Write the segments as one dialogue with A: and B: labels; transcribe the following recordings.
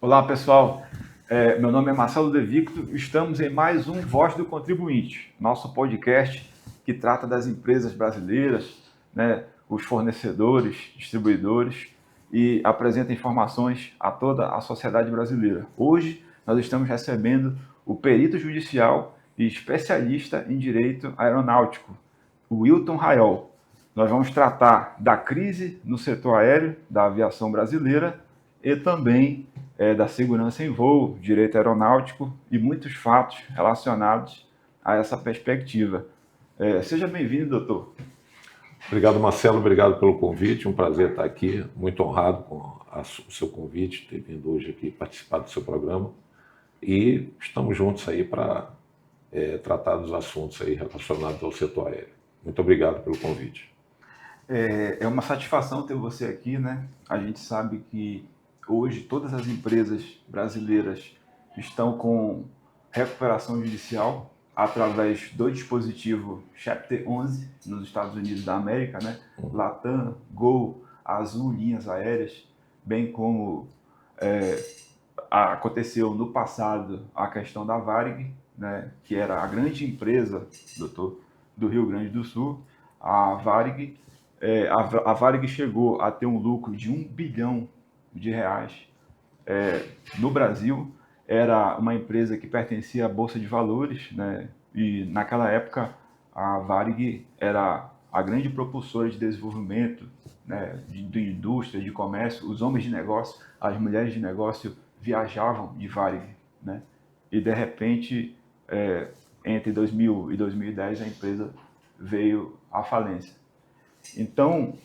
A: Olá, pessoal. Meu nome é Marcelo De Victo. Estamos em mais um Voz do Contribuinte, nosso podcast que trata das empresas brasileiras, né, os fornecedores, distribuidores e apresenta informações a toda a sociedade brasileira. Hoje nós estamos recebendo o perito judicial e especialista em direito aeronáutico, o Wilton Raiol. Nós vamos tratar da crise no setor aéreo da aviação brasileira e também da segurança em voo, direito aeronáutico e muitos fatos relacionados a essa perspectiva. Seja bem-vindo, doutor.
B: Obrigado, Marcelo, obrigado pelo convite, um prazer estar aqui, muito honrado com o seu convite, ter vindo hoje aqui participar do seu programa, e estamos juntos aí para tratar dos assuntos aí relacionados ao setor aéreo. Muito obrigado pelo convite.
A: É uma satisfação ter você aqui, né? A gente sabe que hoje todas as empresas brasileiras estão com recuperação judicial através do dispositivo Chapter 11 nos Estados Unidos da América, né? Latam, Gol, Azul, linhas aéreas, bem como aconteceu no passado a questão da Varig, né? Que era a grande empresa, doutor, do Rio Grande do Sul. A Varig a Varig chegou a ter um lucro de R$ 1 bilhão no Brasil. Era uma empresa que pertencia à Bolsa de Valores, né? E naquela época a Varig era a grande propulsora de desenvolvimento, né? De indústria, de comércio. Os homens de negócio, as mulheres de negócio viajavam de Varig, né? E de repente, entre 2000 e 2010, a empresa veio à falência. Então,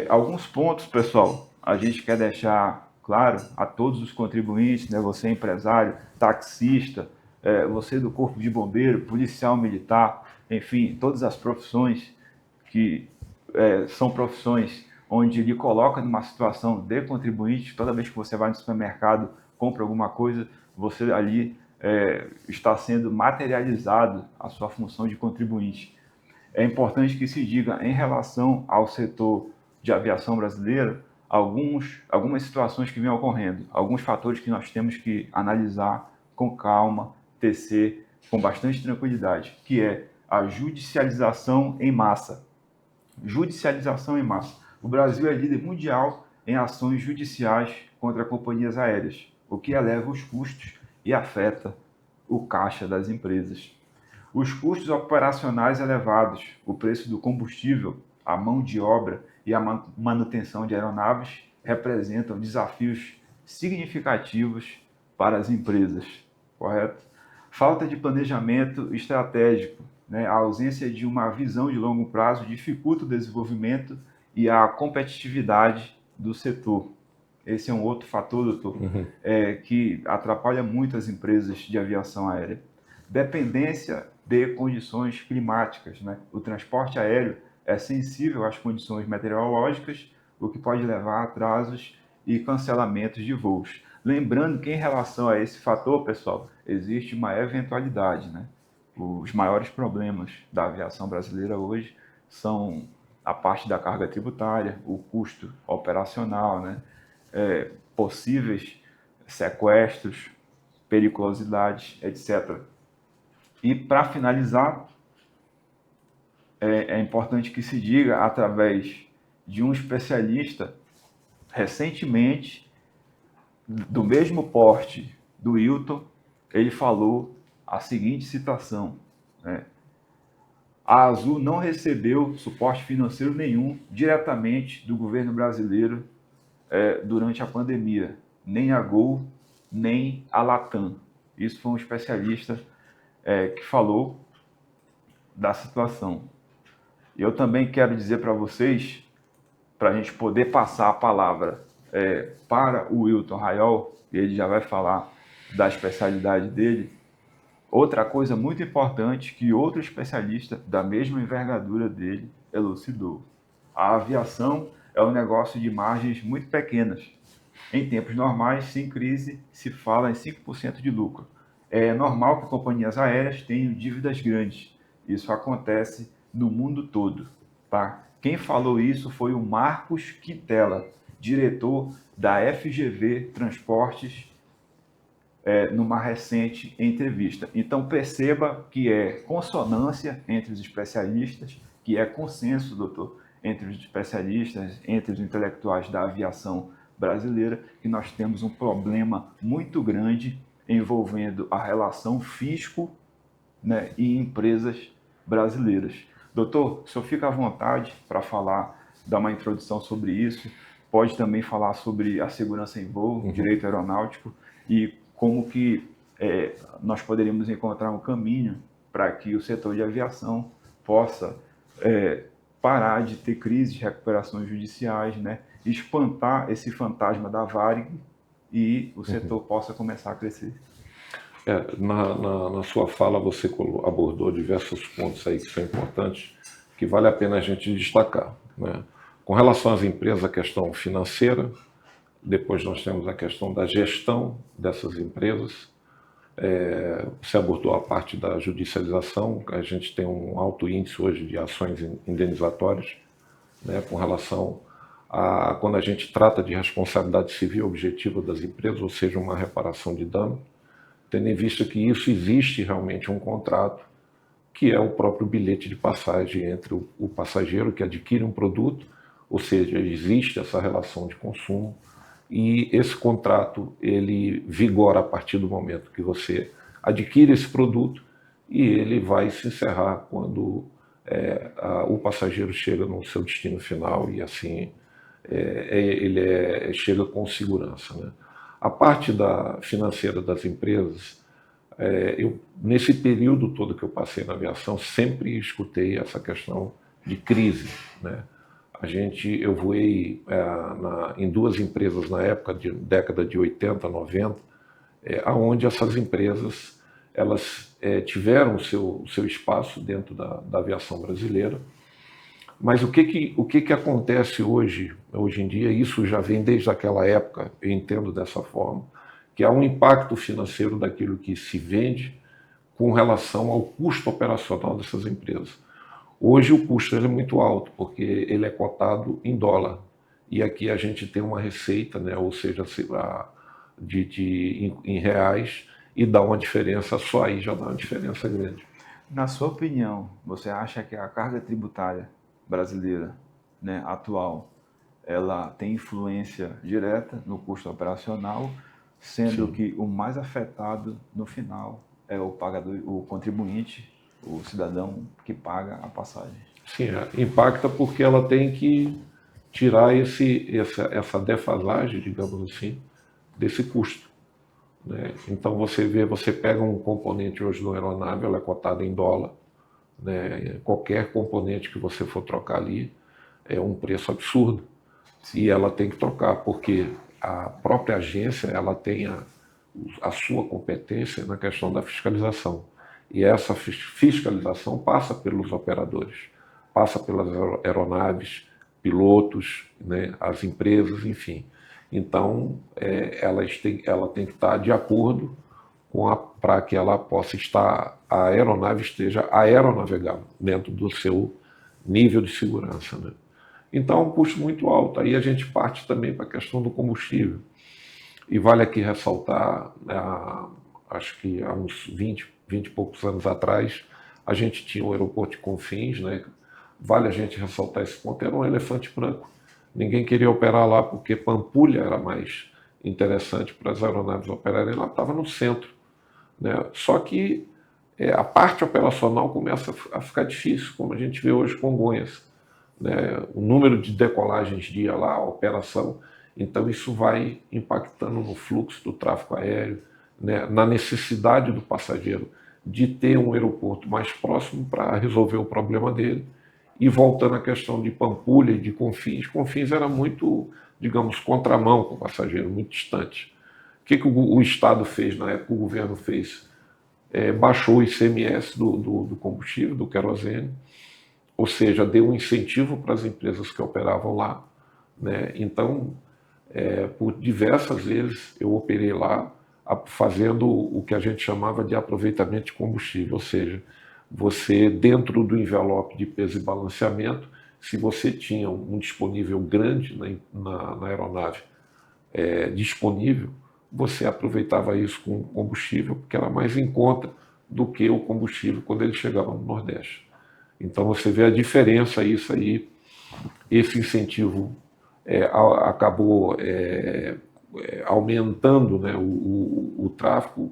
A: alguns pontos, pessoal, a gente quer deixar claro a todos os contribuintes, né? Você empresário, taxista, você do corpo de bombeiro, policial militar, enfim, todas as profissões que são profissões onde lhe coloca numa situação de contribuinte. Toda vez que você vai no supermercado, compra alguma coisa, você ali está sendo materializado a sua função de contribuinte. É importante que se diga, em relação ao setor de aviação brasileira, algumas situações que vêm ocorrendo, alguns fatores que nós temos que analisar com calma, tecer com bastante tranquilidade, que é a judicialização em massa. Judicialização em massa. O Brasil é líder mundial em ações judiciais contra companhias aéreas, o que eleva os custos e afeta o caixa das empresas. Os custos operacionais elevados, o preço do combustível, a mão de obra e a manutenção de aeronaves representam desafios significativos para as empresas, correto? Falta de planejamento estratégico, né? A ausência de uma visão de longo prazo dificulta o desenvolvimento e a competitividade do setor. Esse é um outro fator, doutor, que atrapalha muito as empresas de aviação aérea. Dependência de condições climáticas, né? O transporte aéreo é sensível às condições meteorológicas, o que pode levar a atrasos e cancelamentos de voos. Lembrando que, em relação a esse fator, pessoal, existe uma eventualidade, né? Os maiores problemas da aviação brasileira hoje são a parte da carga tributária, o custo operacional, né? Possíveis sequestros, periculosidades, etc. E, para finalizar, é importante que se diga, através de um especialista, recentemente, do mesmo porte do Wilton, ele falou a seguinte citação, né? A Azul não recebeu suporte financeiro nenhum diretamente do governo brasileiro durante a pandemia, nem a Gol, nem a Latam. Isso foi um especialista que falou da situação. Eu também quero dizer para vocês, para a gente poder passar a palavra para o Wilton Raiol, e ele já vai falar da especialidade dele. Outra coisa muito importante que outro especialista da mesma envergadura dele elucidou. A aviação é um negócio de margens muito pequenas. Em tempos normais, sem crise, se fala em 5% de lucro. É normal que companhias aéreas tenham dívidas grandes. Isso acontece no mundo todo, tá? Quem falou isso foi o Marcos Quintela, diretor da FGV Transportes numa recente entrevista. Então perceba que é consonância entre os especialistas, que é consenso, doutor, entre os especialistas, entre os intelectuais da aviação brasileira, que nós temos um problema muito grande envolvendo a relação fisco, né, e empresas brasileiras. Doutor, o senhor fica à vontade para falar, dar uma introdução sobre isso, pode também falar sobre a segurança em voo, direito aeronáutico e como que nós poderíamos encontrar um caminho para que o setor de aviação possa parar de ter crises de recuperações judiciais, né, espantar esse fantasma da Varig e o setor possa começar a crescer.
B: Na sua fala você abordou diversos pontos aí que são importantes, que vale a pena a gente destacar, né? Com relação às empresas, a questão financeira, depois nós temos a questão da gestão dessas empresas, você abordou a parte da judicialização, a gente tem um alto índice hoje de ações indenizatórias, né, com relação a quando a gente trata de responsabilidade civil objetiva das empresas, ou seja, uma reparação de dano, tendo em vista que isso existe realmente um contrato, que é o próprio bilhete de passagem entre o passageiro que adquire um produto, ou seja, existe essa relação de consumo, e esse contrato ele vigora a partir do momento que você adquire esse produto e ele vai se encerrar quando o passageiro chega no seu destino final e assim ele chega com segurança, né? A parte financeira das empresas, nesse período todo que eu passei na aviação, sempre escutei essa questão de crise, né? Eu voei em duas empresas na época, década de 80, 90, onde essas empresas elas tiveram o seu espaço dentro da aviação brasileira. Mas o que acontece hoje em dia, isso já vem desde aquela época, eu entendo dessa forma, que há um impacto financeiro daquilo que se vende com relação ao custo operacional dessas empresas. Hoje o custo é muito alto, porque ele é cotado em dólar. E aqui a gente tem uma receita, né, ou seja, em reais, e dá uma diferença, só aí já dá uma diferença grande.
A: Na sua opinião, você acha que a carga tributária brasileira, né, atual, ela tem influência direta no custo operacional, sendo Sim. que o mais afetado no final é o pagador, o contribuinte, o cidadão que paga a passagem?
B: Sim, impacta porque ela tem que tirar essa defasagem, digamos assim, desse custo, né? Então você pega um componente hoje da aeronave, ela é cotada em dólar, né? Qualquer componente que você for trocar ali é um preço absurdo. Sim. E ela tem que trocar, porque a própria agência ela tem a sua competência na questão da fiscalização. E essa fiscalização passa pelos operadores, passa pelas aeronaves, pilotos, né, as empresas, enfim. Então, ela tem que estar de acordo para que ela possa a aeronave esteja aeronavegável dentro do seu nível de segurança, né? Então, é um custo muito alto. Aí a gente parte também para a questão do combustível. E vale aqui ressaltar, acho que há uns 20 e poucos anos atrás, a gente tinha um aeroporto de Confins, né? Vale a gente ressaltar esse ponto, era um elefante branco. Ninguém queria operar lá porque Pampulha era mais interessante para as aeronaves operarem lá, estava no centro, né? Só que a parte operacional começa a ficar difícil, como a gente vê hoje com Congonhas, né? O número de decolagens dia lá, a operação, então isso vai impactando no fluxo do tráfego aéreo, né? Na necessidade do passageiro de ter um aeroporto mais próximo para resolver o problema dele. E voltando à questão de Pampulha e de Confins era muito, digamos, contramão com o passageiro, muito distante. O que o Estado fez na época, o governo fez? Baixou o ICMS do combustível, do querosene, ou seja, deu um incentivo para as empresas que operavam lá, né? Então, por diversas vezes eu operei lá fazendo o que a gente chamava de aproveitamento de combustível, ou seja, você dentro do envelope de peso e balanceamento, se você tinha um disponível grande na aeronave disponível, você aproveitava isso com combustível, porque era mais em conta do que o combustível quando ele chegava no Nordeste. Então você vê a diferença, isso aí, esse incentivo acabou aumentando, né, o tráfego,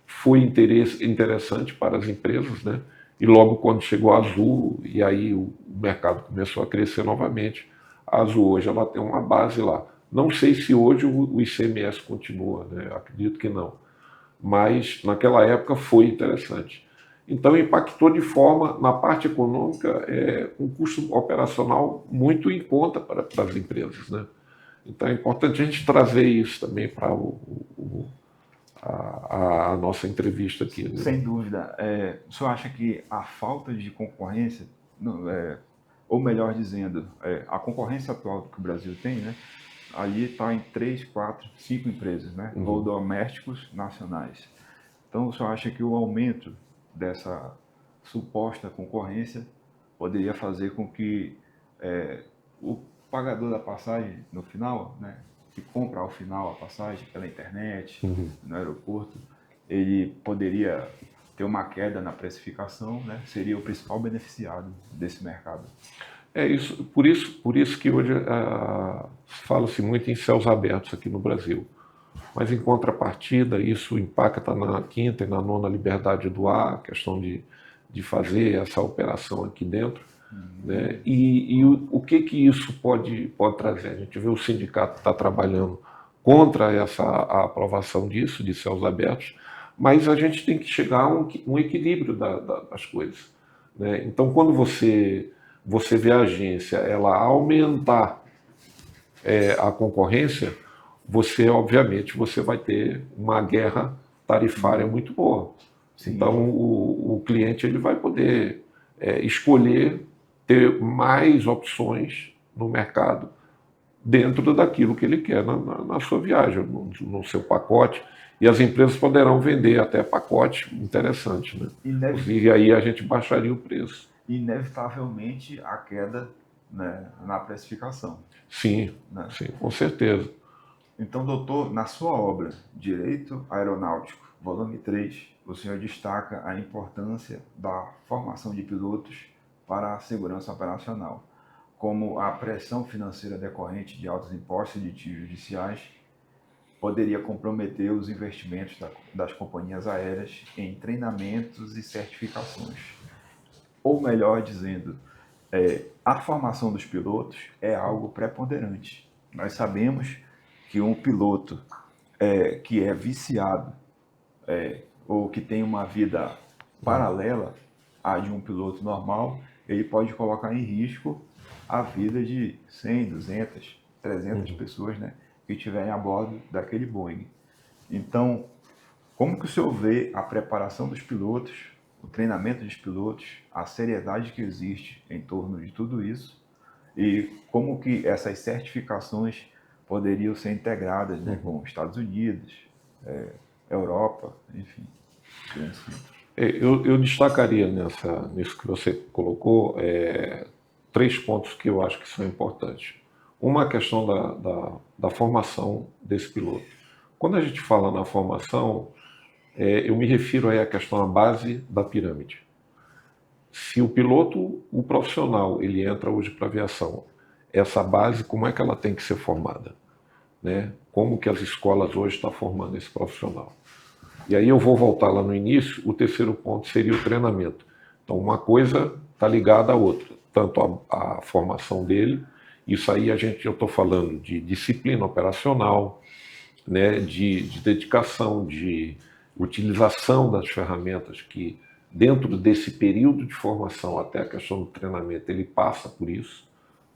B: foi interessante para as empresas, né? E logo quando chegou a Azul, e aí o mercado começou a crescer novamente, a Azul hoje ela tem uma base lá. Não sei se hoje o ICMS continua, né? Acredito que não. Mas naquela época foi interessante. Então impactou de forma, na parte econômica, um custo operacional muito em conta para as empresas, né? Então é importante a gente trazer isso também para a nossa entrevista aqui, né?
A: Sem dúvida. O senhor acha que a falta de concorrência, ou melhor dizendo, a concorrência atual que o Brasil tem, né? Ali está em 3, 4, 5 empresas, né? Ou domésticos nacionais. Então, o senhor acha que o aumento dessa suposta concorrência poderia fazer com que o pagador da passagem no final, né, que compra ao final a passagem pela internet, no aeroporto, ele poderia ter uma queda na precificação, né, seria o principal beneficiado desse mercado?
B: Por isso que hoje fala-se muito em céus abertos aqui no Brasil. Mas em contrapartida, isso impacta na quinta e na nona liberdade do ar, a questão de fazer essa operação aqui dentro. Né? E o que isso pode trazer? A gente vê o sindicato está trabalhando contra a aprovação disso, de céus abertos, mas a gente tem que chegar a um equilíbrio das coisas. Né? Então, quando você vê a agência ela aumentar a concorrência, obviamente, você vai ter uma guerra tarifária muito boa.
A: Sim.
B: Então, o cliente ele vai poder escolher ter mais opções no mercado dentro daquilo que ele quer na sua viagem, no seu pacote. E as empresas poderão vender até pacote interessante, né? E aí a gente baixaria o preço.
A: Inevitavelmente a queda, né, na precificação.
B: Sim,
A: né?
B: Sim, com certeza.
A: Então, doutor, na sua obra Direito Aeronáutico, volume 3, o senhor destaca a importância da formação de pilotos para a segurança operacional, como a pressão financeira decorrente de altos impostos e litigios judiciais poderia comprometer os investimentos das companhias aéreas em treinamentos e certificações. Ou melhor dizendo, a formação dos pilotos é algo preponderante. Nós sabemos que um piloto que é viciado ou que tem uma vida paralela à de um piloto normal, ele pode colocar em risco a vida de 100, 200, 300 pessoas, né, que estiverem a bordo daquele Boeing. Então, como que o senhor vê a preparação dos pilotos, o treinamento dos pilotos, a seriedade que existe em torno de tudo isso e como que essas certificações poderiam ser integradas, né, com os Estados Unidos, Europa, enfim.
B: Eu destacaria nisso que você colocou 3 pontos que eu acho que são importantes. Uma, a questão da formação desse piloto. Quando a gente fala na formação, eu me refiro aí à questão da base da pirâmide. Se o piloto, o profissional, ele entra hoje para a aviação, essa base, como é que ela tem que ser formada? Né? Como que as escolas hoje estão formando esse profissional? E aí eu vou voltar lá no início, o terceiro ponto seria o treinamento. Então uma coisa está ligada à outra, tanto a formação dele, isso aí eu estou falando de disciplina operacional, né, de dedicação, de utilização das ferramentas que dentro desse período de formação até a questão do treinamento ele passa por isso,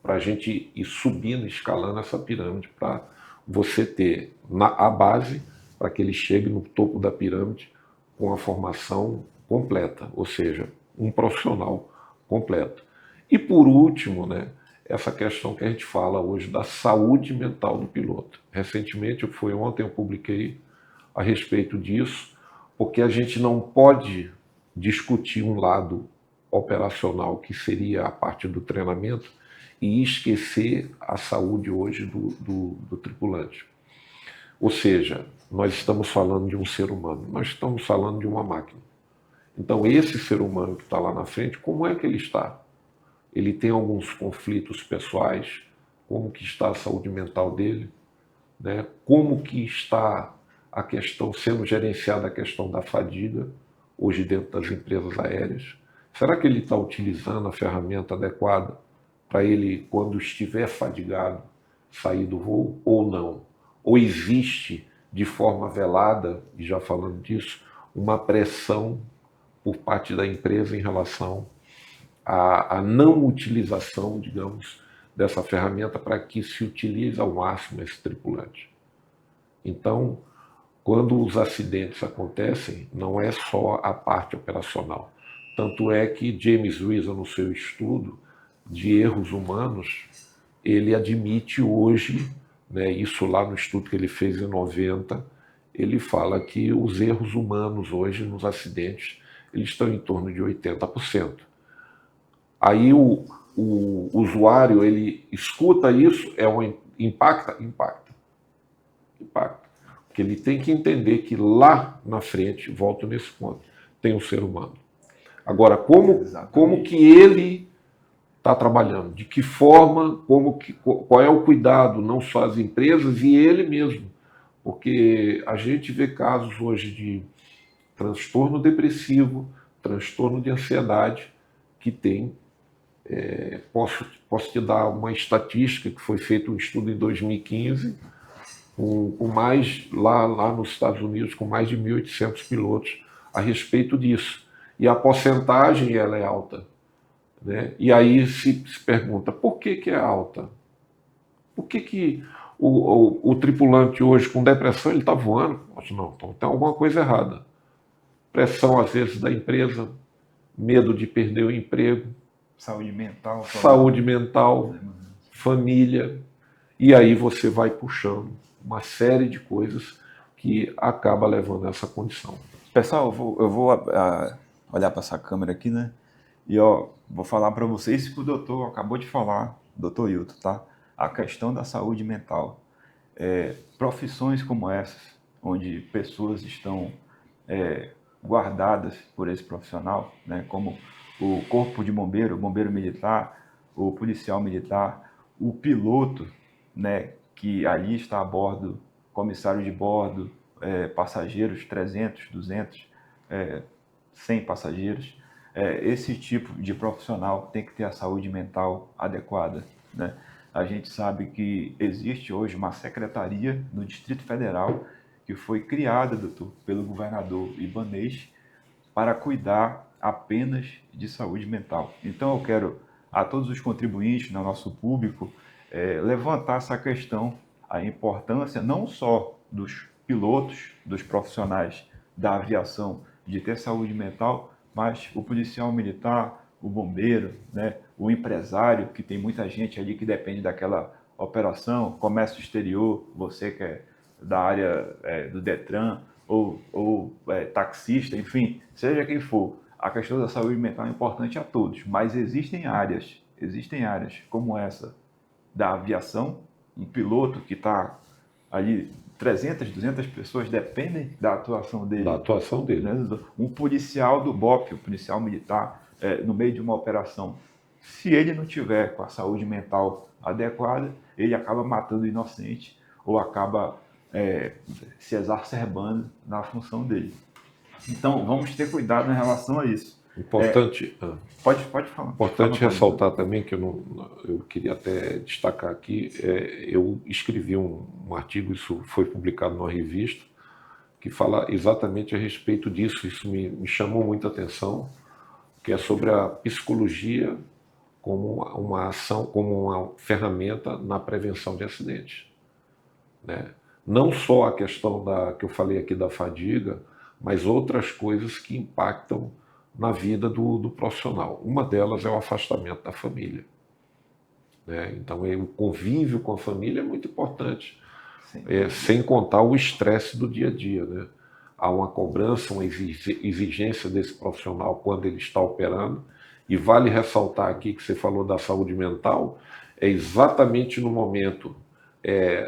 B: para a gente ir subindo, escalando essa pirâmide para você ter a base para que ele chegue no topo da pirâmide com a formação completa, ou seja, um profissional completo. E por último, né, essa questão que a gente fala hoje da saúde mental do piloto. Recentemente, ontem eu publiquei a respeito disso, porque a gente não pode discutir um lado operacional, que seria a parte do treinamento, e esquecer a saúde hoje do tripulante. Ou seja, nós estamos falando de um ser humano, nós estamos falando de uma máquina. Então, esse ser humano que está lá na frente, como é que ele está? Ele tem alguns conflitos pessoais, como que está a saúde mental dele, né? Como que está a questão, sendo gerenciada a questão da fadiga, hoje dentro das empresas aéreas. Será que ele está utilizando a ferramenta adequada para ele, quando estiver fadigado, sair do voo ou não? Ou existe, de forma velada, e já falando disso, uma pressão por parte da empresa em relação à não utilização, digamos, dessa ferramenta para que se utilize ao máximo esse tripulante? Então, quando os acidentes acontecem, não é só a parte operacional. Tanto é que James Wiesel, no seu estudo de erros humanos, ele admite hoje, né, isso lá no estudo que ele fez em 90, ele fala que os erros humanos hoje nos acidentes eles estão em torno de 80%. Aí o usuário ele escuta isso, impacta. Porque ele tem que entender que lá na frente, volto nesse ponto, tem um ser humano. Agora, como que ele está trabalhando? De que forma? Qual é o cuidado, não só as empresas e ele mesmo? Porque a gente vê casos hoje de transtorno depressivo, transtorno de ansiedade, que tem. Posso te dar uma estatística que foi feito um estudo em 2015, com mais, lá nos Estados Unidos, com mais de 1.800 pilotos a respeito disso. E a porcentagem ela é alta. Né? E aí se pergunta, por que é alta? Por que o tripulante hoje com depressão ele está voando? Não, então tem alguma coisa errada. Pressão às vezes da empresa, medo de perder o emprego, saúde mental, família, e aí você vai puxando uma série de coisas que acaba levando a essa condição.
A: Pessoal, eu vou olhar para essa câmera aqui, né? E vou falar para vocês que o doutor acabou de falar, doutor Hilton, tá? A questão da saúde mental. Profissões como essas, onde pessoas estão guardadas por esse profissional, né? Como o corpo de bombeiro, o bombeiro militar, o policial militar, o piloto, né? Que ali está a bordo, comissário de bordo, passageiros, 300, 200, 100 passageiros. Esse tipo de profissional tem que ter a saúde mental adequada, né? A gente sabe que existe hoje uma secretaria no Distrito Federal que foi criada, doutor, pelo governador Ibanez para cuidar apenas de saúde mental. Então eu quero a todos os contribuintes, no nosso público, levantar essa questão, a importância não só dos pilotos, dos profissionais da aviação de ter saúde mental, mas o policial militar, o bombeiro, né, o empresário, que tem muita gente ali que depende daquela operação, comércio exterior, você que é da área do Detran, ou taxista, enfim, seja quem for, a questão da saúde mental é importante a todos, mas existem áreas como essa da aviação, um piloto que está ali, 300, 200 pessoas dependem da atuação dele. Né? Um policial do BOP, um policial militar, no meio de uma operação, se ele não tiver com a saúde mental adequada, ele acaba matando o inocente ou acaba se exacerbando na função dele. Então, vamos ter cuidado em relação a isso.
B: Importante,
A: pode falar.
B: Importante ressaltar também que eu queria até destacar aqui, eu escrevi um artigo, isso foi publicado numa revista, que fala exatamente a respeito disso. Isso me chamou muita atenção, que é sobre a psicologia como uma ação, como uma ferramenta na prevenção de acidentes, né? Não só a questão que eu falei aqui da fadiga, mas outras coisas que impactam na vida do profissional. Uma delas é o afastamento da família, né? Então, o convívio com a família é muito importante, sem contar o estresse do dia a dia, né? Há uma cobrança, uma exigência desse profissional quando ele está operando, e vale ressaltar aqui que você falou da saúde mental, é exatamente no momento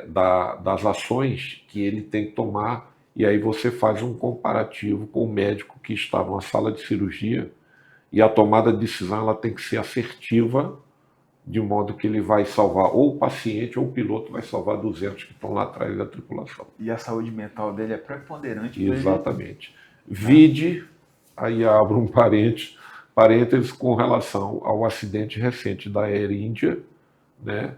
B: das ações que ele tem que tomar, e aí você faz um comparativo com o médico que está numa sala de cirurgia, e a tomada de decisão ela tem que ser assertiva, de modo que ele vai salvar ou o paciente ou o piloto vai salvar 200 que estão lá atrás da tripulação.
A: E a saúde mental dele é preponderante para ele.
B: Exatamente. Vide, aí abro um parênteses com relação ao acidente recente da Air India, né?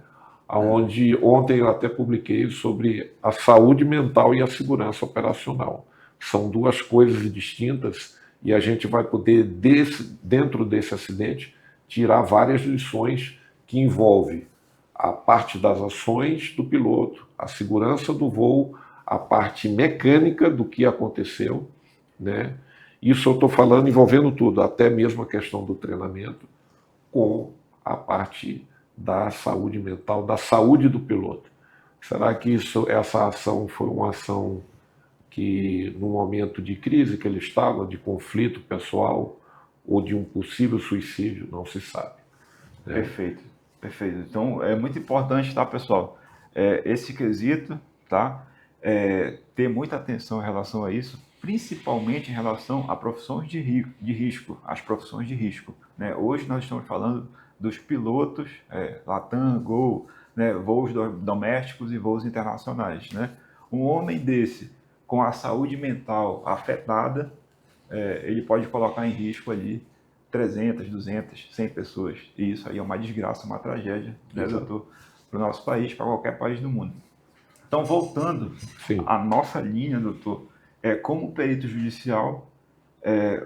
B: Onde ontem eu até publiquei sobre a saúde mental e a segurança operacional. São duas coisas distintas e a gente vai poder, dentro desse acidente, tirar várias lições que envolvem a parte das ações do piloto, a segurança do voo, a parte mecânica do que aconteceu, né? Isso eu estou falando envolvendo tudo, até mesmo a questão do treinamento, com a parte da saúde mental, da saúde do piloto. Será que essa ação foi uma ação que, no momento de crise que ele estava, de conflito pessoal, ou de um possível suicídio, não se sabe. Né?
A: Perfeito, perfeito. Então, é muito importante, tá, pessoal? Esse quesito, tá? Ter muita atenção em relação a isso, principalmente em relação a profissões de risco, as profissões de risco. Né? Hoje nós estamos falando dos pilotos, Latam, Gol, né? Voos domésticos e voos internacionais. Né? Um homem desse, com a saúde mental afetada, ele pode colocar em risco ali 300, 200, 100 pessoas. E isso aí é uma desgraça, uma tragédia, né, doutor? Para o nosso país, para qualquer país do mundo. Então, voltando à nossa linha, doutor, como perito judicial,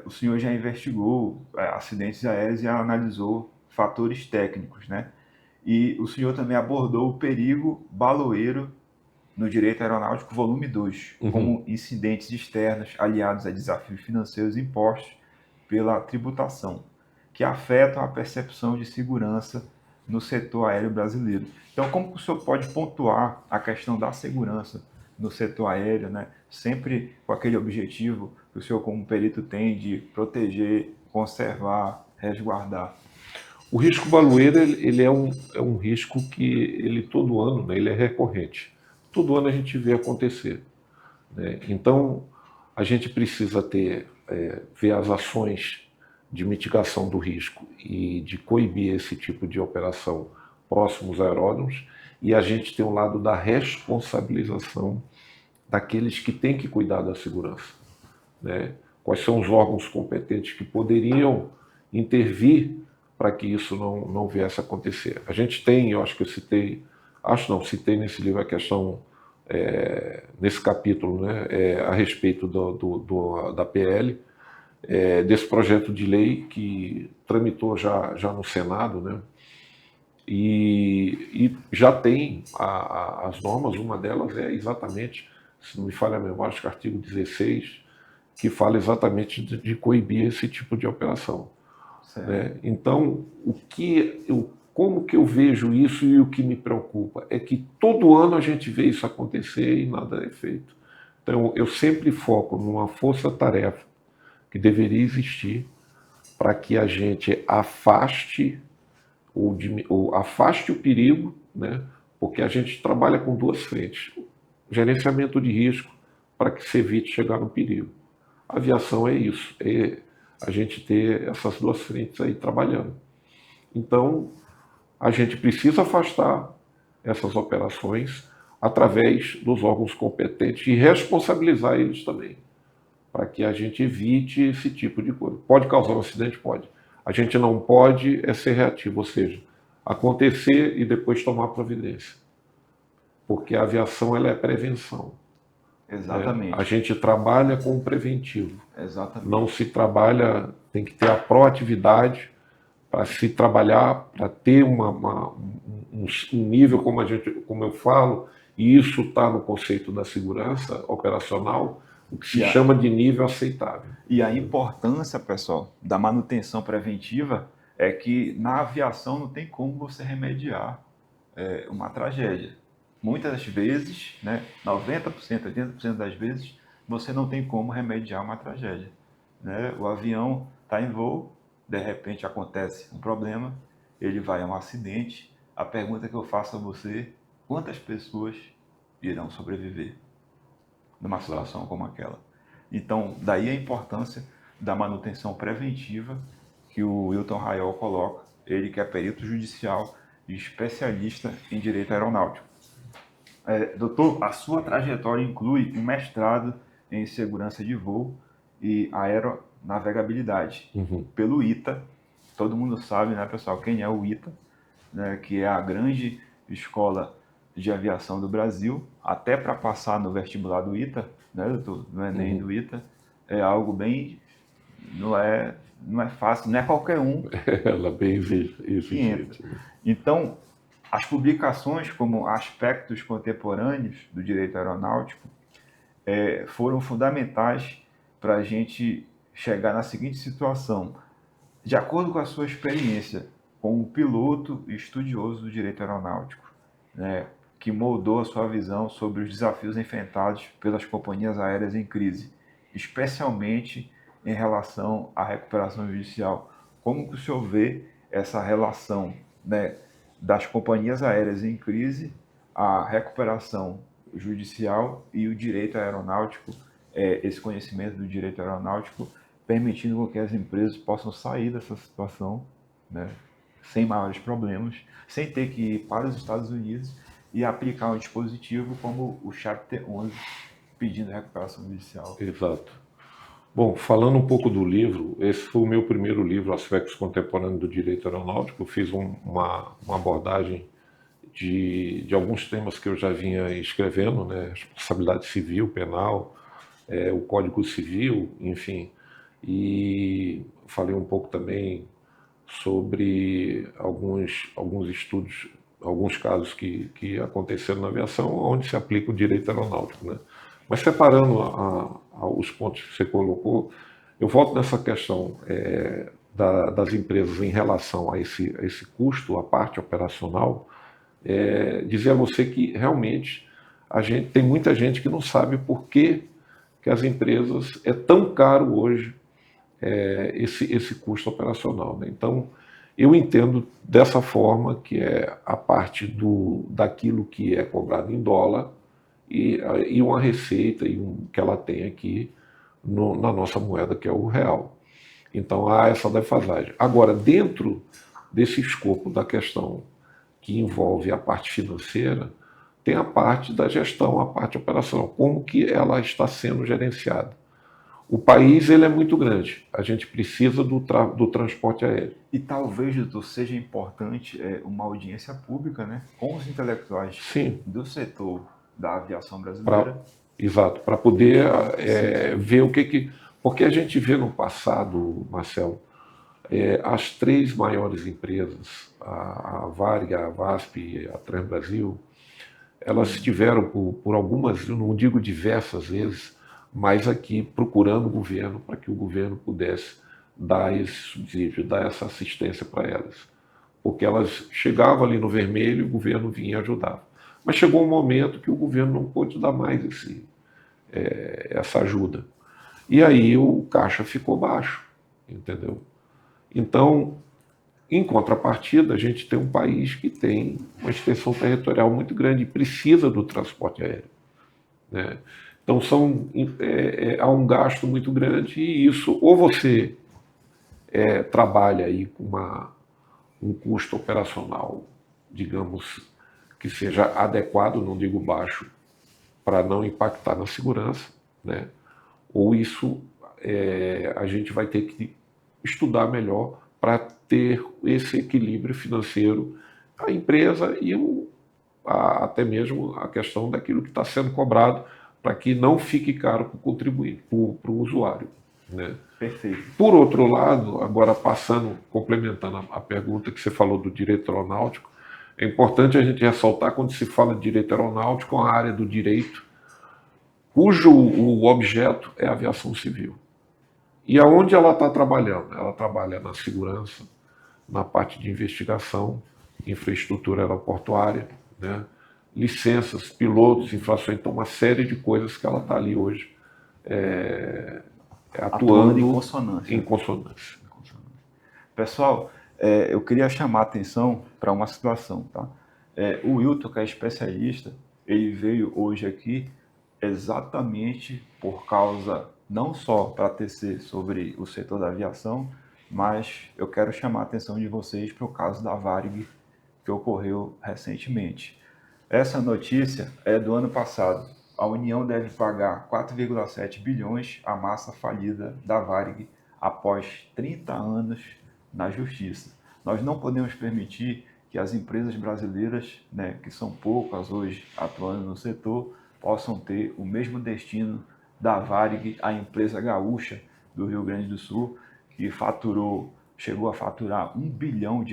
A: o senhor já investigou acidentes aéreos e analisou fatores técnicos, né? E o senhor também abordou o perigo baloeiro no direito aeronáutico, volume 2, como incidentes externos aliados a desafios financeiros impostos pela tributação, que afetam a percepção de segurança no setor aéreo brasileiro. Então, como o senhor pode pontuar a questão da segurança no setor aéreo, né? Sempre com aquele objetivo que o senhor, como perito, tem de proteger, conservar, resguardar?
B: O risco baloeiro ele é um risco que ele todo ano, né, ele é recorrente. Todo ano a gente vê acontecer. Né? Então, a gente precisa ver as ações de mitigação do risco e de coibir esse tipo de operação próximos a aeródromos, e a gente tem o lado da responsabilização daqueles que têm que cuidar da segurança. Né? Quais são os órgãos competentes que poderiam intervir para que isso não viesse a acontecer. A gente tem, eu acho que eu citei, citei nesse livro a questão, nesse capítulo, né, a respeito da PL, desse projeto de lei que tramitou já no Senado, né, e já tem as normas, uma delas é exatamente, se não me falha a memória, acho que artigo 16, que fala exatamente de coibir esse tipo de operação. Né? Então, como que eu vejo isso e o que me preocupa é que todo ano a gente vê isso acontecer e nada é feito. Então, eu sempre foco numa força-tarefa que deveria existir para que a gente afaste o perigo, né? Porque a gente trabalha com duas frentes. Gerenciamento de risco para que se evite chegar no perigo. A aviação é isso, é a gente ter essas duas frentes aí trabalhando. Então, a gente precisa afastar essas operações através dos órgãos competentes e responsabilizar eles também, para que a gente evite esse tipo de coisa. Pode causar um acidente? Pode. A gente não pode ser reativo, ou seja, acontecer e depois tomar providência. Porque a aviação ela é prevenção.
A: Exatamente.
B: A gente trabalha com o preventivo.
A: Exatamente.
B: Não se trabalha, tem que ter a proatividade para se trabalhar, para ter um nível, como eu falo, e isso está no conceito da segurança operacional, o que se chama de nível aceitável.
A: E a importância, pessoal, da manutenção preventiva é que na aviação não tem como você remediar uma tragédia. Muitas vezes, né, 90%, 80% das vezes, você não tem como remediar uma tragédia. Né? O avião está em voo, de repente acontece um problema, ele vai a um acidente. A pergunta que eu faço a você, quantas pessoas irão sobreviver numa situação como aquela? Então, daí a importância da manutenção preventiva que o Wilton Raiol coloca, ele que é perito judicial e especialista em direito aeronáutico. Doutor, a sua trajetória inclui um mestrado em segurança de voo e aeronavegabilidade pelo ITA. Todo mundo sabe, né, pessoal, quem é o ITA, né, que é a grande escola de aviação do Brasil. Até para passar no vestibular do ITA, né, doutor, no Enem do ITA, é algo bem... não é fácil, não é qualquer um
B: Ela é bem
A: que entra. Então, as publicações como Aspectos Contemporâneos do Direito Aeronáutico foram fundamentais para a gente chegar na seguinte situação. De acordo com a sua experiência como piloto e estudioso do direito aeronáutico, né, que moldou a sua visão sobre os desafios enfrentados pelas companhias aéreas em crise, especialmente em relação à recuperação judicial. Como que o senhor vê essa relação, né, das companhias aéreas em crise, a recuperação judicial e o direito aeronáutico, esse conhecimento do direito aeronáutico, permitindo que as empresas possam sair dessa situação, né, sem maiores problemas, sem ter que ir para os Estados Unidos e aplicar um dispositivo como o Chapter 11, pedindo recuperação judicial.
B: Exato. Bom, falando um pouco do livro, esse foi o meu primeiro livro, Aspectos Contemporâneos do Direito Aeronáutico. Eu fiz uma abordagem de alguns temas que eu já vinha escrevendo, né? Responsabilidade civil, penal, o Código Civil, enfim. E falei um pouco também sobre alguns estudos, alguns casos que aconteceram na aviação, onde se aplica o direito aeronáutico, né? Mas separando os pontos que você colocou, eu volto nessa questão das empresas em relação a esse custo, a parte operacional, dizer a você que realmente tem muita gente que não sabe por que as empresas é tão caro hoje esse custo operacional, né? Então, eu entendo dessa forma que é a parte daquilo que é cobrado em dólar e uma receita que ela tem aqui na nossa moeda, que é o real. Então, há essa defasagem. Agora, dentro desse escopo da questão que envolve a parte financeira, tem a parte da gestão, a parte operacional, como que ela está sendo gerenciada. O país ele é muito grande, a gente precisa do transporte aéreo.
A: E talvez, doutor, seja importante uma audiência pública, né, com os intelectuais
B: Sim.
A: do setor da aviação brasileira.
B: Exato, para poder ver o que... Porque a gente vê no passado, Marcelo, as três maiores empresas, a Varig, a VASP, a Transbrasil, elas tiveram por algumas, eu não digo diversas vezes, mas aqui procurando o governo para que o governo pudesse dar esse subsídio, dar essa assistência para elas. Porque elas chegavam ali no vermelho e o governo vinha e ajudava. Mas chegou um momento que o governo não pôde dar mais essa ajuda. E aí o caixa ficou baixo, entendeu? Então, em contrapartida, a gente tem um país que tem uma extensão territorial muito grande e precisa do transporte aéreo, né? Então, há um gasto muito grande e isso, ou você trabalha aí com um custo operacional, digamos, que seja adequado, não digo baixo, para não impactar na segurança, né? Ou isso a gente vai ter que estudar melhor para ter esse equilíbrio financeiro, a empresa e até mesmo a questão daquilo que está sendo cobrado, para que não fique caro para o contribuinte, para o usuário, né?
A: Perfeito.
B: Por outro lado, agora complementando a pergunta que você falou do direito aeronáutico, é importante a gente ressaltar quando se fala de direito aeronáutico, a área do direito cujo o objeto é a aviação civil. E aonde ela está trabalhando? Ela trabalha na segurança, na parte de investigação, infraestrutura aeroportuária, né? Licenças, pilotos, infrações, então uma série de coisas que ela está ali hoje atuando em consonância.
A: Pessoal, eu queria chamar a atenção para uma situação, tá? O Wilton, que é especialista, ele veio hoje aqui exatamente por causa, não só para tecer sobre o setor da aviação, mas eu quero chamar a atenção de vocês para o caso da Varig, que ocorreu recentemente. Essa notícia é do ano passado. A União deve pagar 4,7 bilhões à massa falida da Varig após 30 anos na justiça. Nós não podemos permitir que as empresas brasileiras, né, que são poucas hoje atuando no setor, possam ter o mesmo destino da Varig, a empresa gaúcha do Rio Grande do Sul, que chegou a faturar R$ 1 bilhão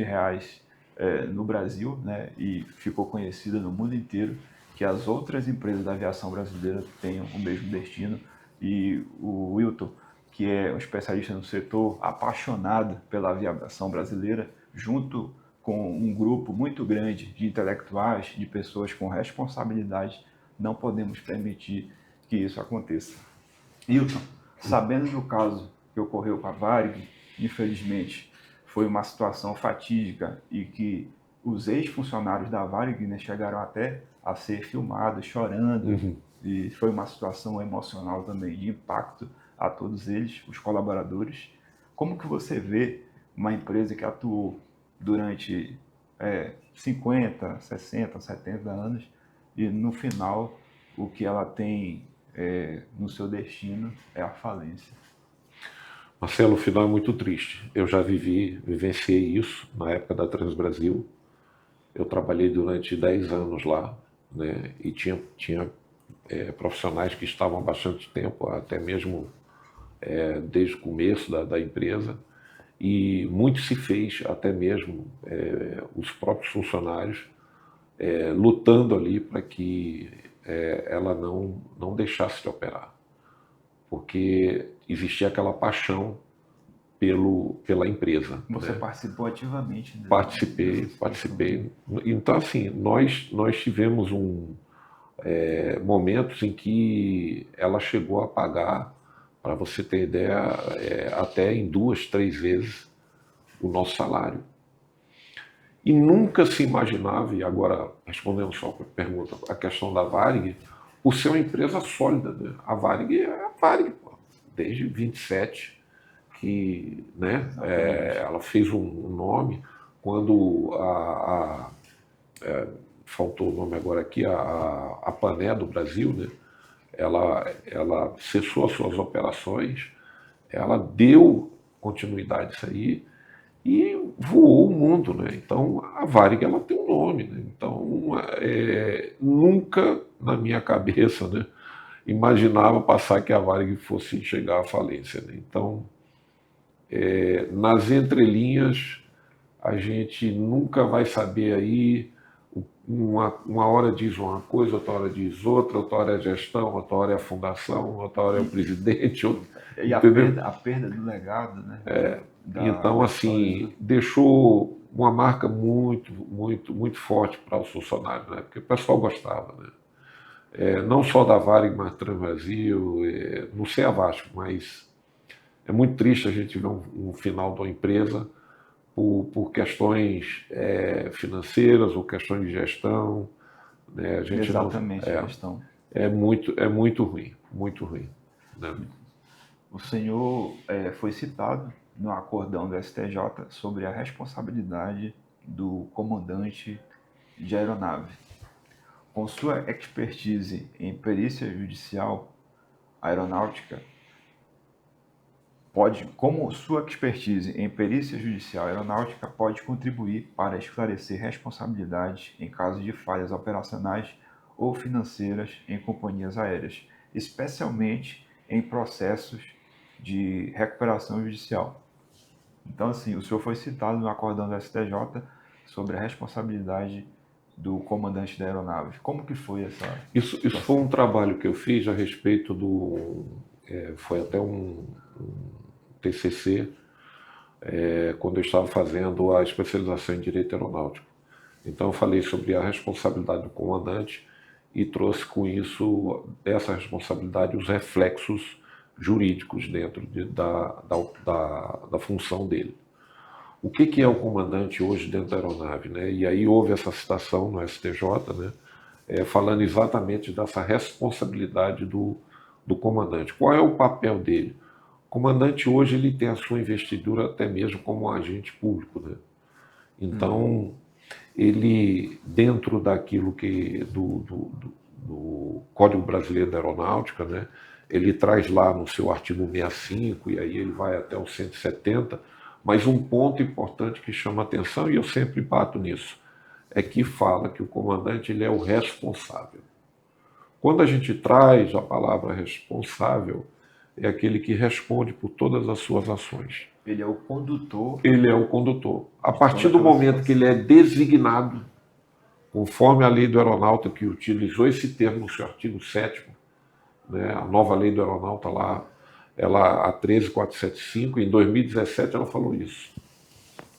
A: no Brasil, né, e ficou conhecida no mundo inteiro, que as outras empresas da aviação brasileira tenham o mesmo destino. E o Wilton, que é um especialista no setor, apaixonado pela aviação brasileira, junto com um grupo muito grande de intelectuais, de pessoas com responsabilidade, não podemos permitir que isso aconteça. Hilton, sabendo do caso que ocorreu com a Varig, infelizmente foi uma situação fatídica e que os ex-funcionários da Varig, né, chegaram até a ser filmados chorando, e foi uma situação emocional também, de impacto a todos eles, os colaboradores. Como que você vê uma empresa que atuou durante 50, 60, 70 anos e no final o que ela tem no seu destino é a falência?
B: Marcelo, o final é muito triste. Eu já vivenciei isso na época da Transbrasil. Eu trabalhei durante 10 anos lá, né? E tinha profissionais que estavam há bastante tempo, até mesmo desde o começo da empresa. E muito se fez, até mesmo os próprios funcionários, lutando ali para que ela não deixasse de operar. Porque existia aquela paixão pela empresa.
A: Você participou ativamente, né?
B: Participei. Então, assim, nós tivemos momentos em que ela chegou a pagar, para você ter ideia, até em 2, 3 vezes o nosso salário. E nunca se imaginava, e agora respondendo só a pergunta, a questão da Varig, por ser uma empresa sólida, né? A Varig é a Varig, pô, desde 27, que, né, ela fez um nome. Quando faltou o nome agora aqui, a Pané do Brasil, né, ela cessou as suas operações, ela deu continuidade a isso aí e voou o mundo, né? Então a Varig, ela tem um nome, né? Então nunca na minha cabeça, né, imaginava passar que a Varig fosse chegar à falência, né? Então nas entrelinhas a gente nunca vai saber aí. Uma hora diz uma coisa, outra hora diz outra hora é gestão, outra hora é a fundação, outra hora é o presidente.
A: E a perda do legado, né?
B: Então, assim, deixou uma marca muito, muito, muito forte para os funcionários, né? Porque o pessoal gostava, né? Não só da Varig, mas Transbrasil, não sei a Vasco, mas é muito triste a gente ver um final de uma empresa por questões financeiras ou questões de gestão, né? A gente
A: Exatamente, gestão.
B: É muito ruim, né?
A: O senhor foi citado no acordão do STJ sobre a responsabilidade do comandante de aeronave. Com sua expertise em perícia judicial aeronáutica, pode contribuir para esclarecer responsabilidades em caso de falhas operacionais ou financeiras em companhias aéreas, especialmente em processos de recuperação judicial. Então, assim, o senhor foi citado no acordão do STJ sobre a responsabilidade do comandante da aeronave. Como que foi essa...
B: Isso foi um trabalho que eu fiz a respeito foi até um TCC, quando eu estava fazendo a especialização em Direito Aeronáutico. Então eu falei sobre a responsabilidade do comandante e trouxe com isso, dessa responsabilidade, os reflexos jurídicos dentro da função dele. O que é o comandante hoje dentro da aeronave, né? E aí houve essa citação no STJ, né? Falando exatamente dessa responsabilidade do comandante. Qual é o papel dele? O comandante hoje ele tem a sua investidura até mesmo como um agente público, né? Então, ele, dentro daquilo que do Código Brasileiro da Aeronáutica, né, ele traz lá no seu artigo 65, e aí ele vai até o 170, mas um ponto importante que chama atenção, e eu sempre bato nisso, é que fala que o comandante ele é o responsável. Quando a gente traz a palavra responsável, é aquele que responde por todas as suas ações.
A: Ele é o condutor.
B: Ele é o condutor. A partir do momento que ele é designado, conforme a lei do aeronauta, que utilizou esse termo no seu artigo 7º, né, a nova lei do aeronauta lá, a 13475, em 2017 ela falou isso.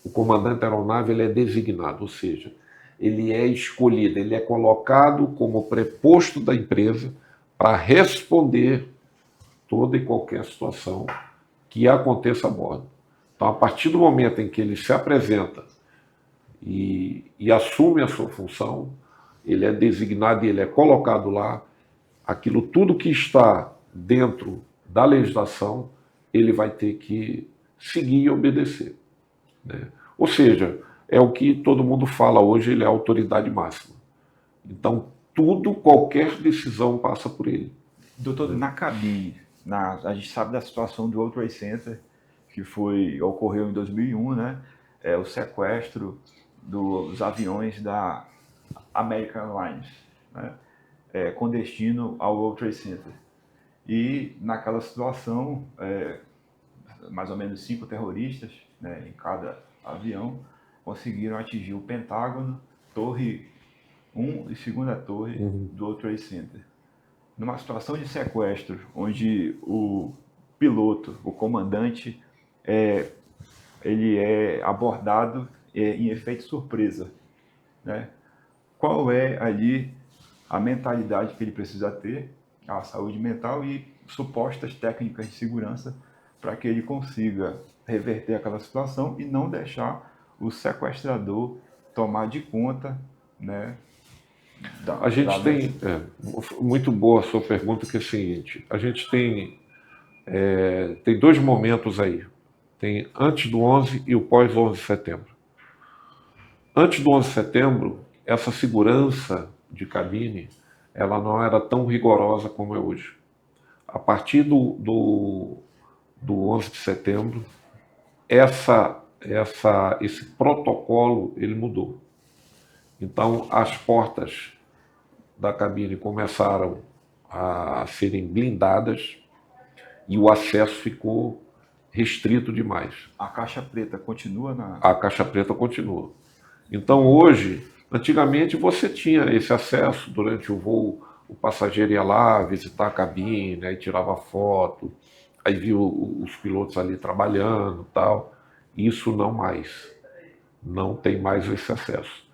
B: O comandante da aeronave ele é designado, ou seja, ele é escolhido, ele é colocado como preposto da empresa para responder toda e qualquer situação que aconteça a bordo. Então, a partir do momento em que ele se apresenta e assume a sua função, ele é designado e ele é colocado lá, aquilo tudo que está dentro da legislação, ele vai ter que seguir e obedecer, né? Ou seja, é o que todo mundo fala hoje, ele é a autoridade máxima. Então, qualquer decisão passa por ele.
A: Doutor, na cabine, a gente sabe da situação do World Trade Center, que ocorreu em 2001, né? O sequestro dos aviões da American Airlines, né? Com destino ao World Trade Center. E naquela situação, mais ou menos 5 terroristas, né, em cada avião, conseguiram atingir o Pentágono, Torre 1 e segunda torre do World Trade Center. Numa situação de sequestro, onde o piloto, o comandante, ele é abordado em efeito surpresa, né? Qual é ali a mentalidade que ele precisa ter, a saúde mental e supostas técnicas de segurança para que ele consiga reverter aquela situação e não deixar o sequestrador tomar de conta, né?
B: A gente tem, muito boa a sua pergunta, que é o seguinte, a gente tem 2 momentos aí, tem antes do 11 e o pós 11 de setembro. Antes do 11 de setembro, essa segurança de cabine, ela não era tão rigorosa como é hoje. A partir do 11 de setembro, esse protocolo ele mudou. Então, as portas da cabine começaram a serem blindadas e o acesso ficou restrito demais.
A: A caixa preta continua
B: A caixa preta continua. Então, hoje, antigamente você tinha esse acesso durante o voo, o passageiro ia lá visitar a cabine, aí tirava foto, aí viu os pilotos ali trabalhando e tal. Isso não mais. Não tem mais esse acesso,